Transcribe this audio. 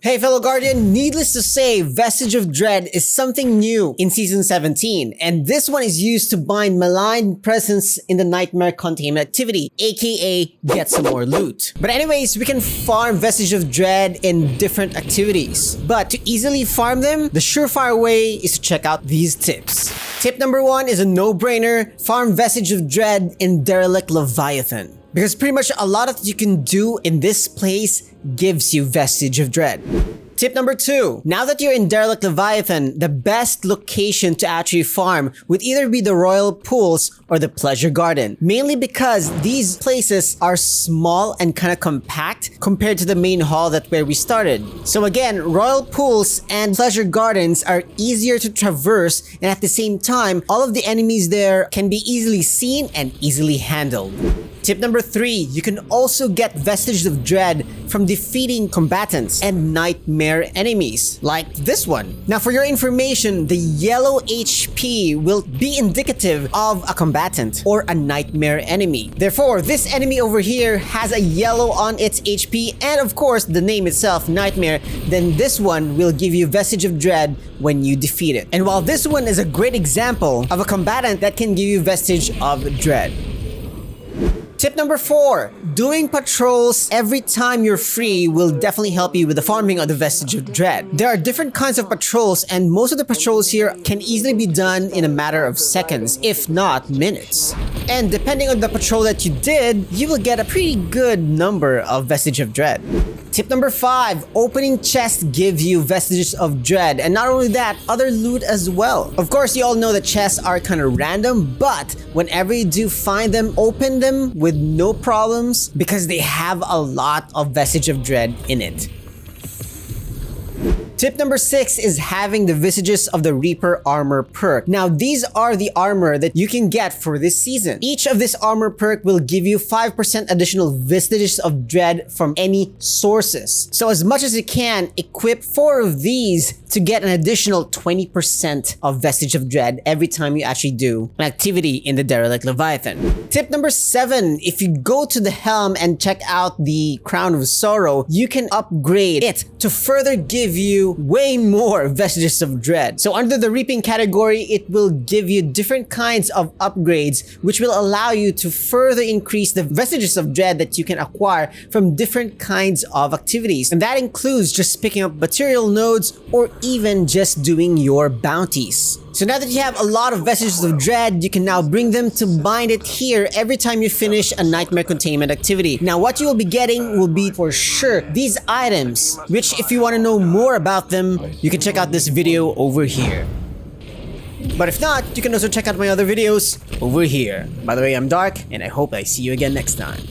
Hey fellow Guardian, needless to say, Vestige of Dread is something new in Season 17, and this one is used to bind malign presence in the Nightmare containment activity, aka get some more loot. But anyways, we can farm Vestige of Dread in different activities. But to easily farm them, the surefire way is to check out these tips. Tip number 1 is a no-brainer: farm Vestige of Dread in Derelict Leviathan. Because pretty much a lot that you can do in this place gives you Vestige of Dread. Tip number 2. Now that you're in Derelict Leviathan, the best location to actually farm would either be the Royal Pools or the Pleasure Garden. Mainly because these places are small and kind of compact compared to the main hall where we started. So again, Royal Pools and Pleasure Gardens are easier to traverse, and at the same time, all of the enemies there can be easily seen and easily handled. Tip number 3, you can also get Vestige of Dread from defeating combatants and nightmare enemies, like this one. Now for your information, the yellow HP will be indicative of a combatant or a nightmare enemy. Therefore, this enemy over here has a yellow on its HP and of course the name itself, Nightmare, then this one will give you Vestige of Dread when you defeat it. And while this one is a great example of a combatant that can give you Vestige of Dread. Tip number 4, doing patrols every time you're free will definitely help you with the farming of the Vestige of Dread. There are different kinds of patrols, and most of the patrols here can easily be done in a matter of seconds, if not minutes. And depending on the patrol that you did, you will get a pretty good number of Vestige of Dread. Tip number 5, opening chests give you Vestiges of Dread, and not only that, other loot as well. Of course, you all know that chests are kind of random, but whenever you do find them, open them with no problems because they have a lot of Vestige of Dread in it. Tip number 6 is having the Vestiges of the Reaper armor perk. Now, these are the armor that you can get for this season. Each of this armor perk will give you 5% additional Vestiges of Dread from any sources. So as much as you can, equip 4 of these to get an additional 20% of Vestige of Dread every time you actually do an activity in the Derelict Leviathan. Tip number 7, if you go to the helm and check out the Crown of Sorrow, you can upgrade it to further give you way more Vestiges of Dread. So under the Reaping category, it will give you different kinds of upgrades which will allow you to further increase the Vestiges of Dread that you can acquire from different kinds of activities. And that includes just picking up material nodes or even just doing your bounties. So now that you have a lot of Vestiges of Dread, you can now bring them to bind it here every time you finish a Nightmare containment activity. Now what you will be getting will be for sure these items, which if you want to know more about them, you can check out this video over here. But if not, you can also check out my other videos over here. By the way, I'm Dark, and I hope I see you again next time.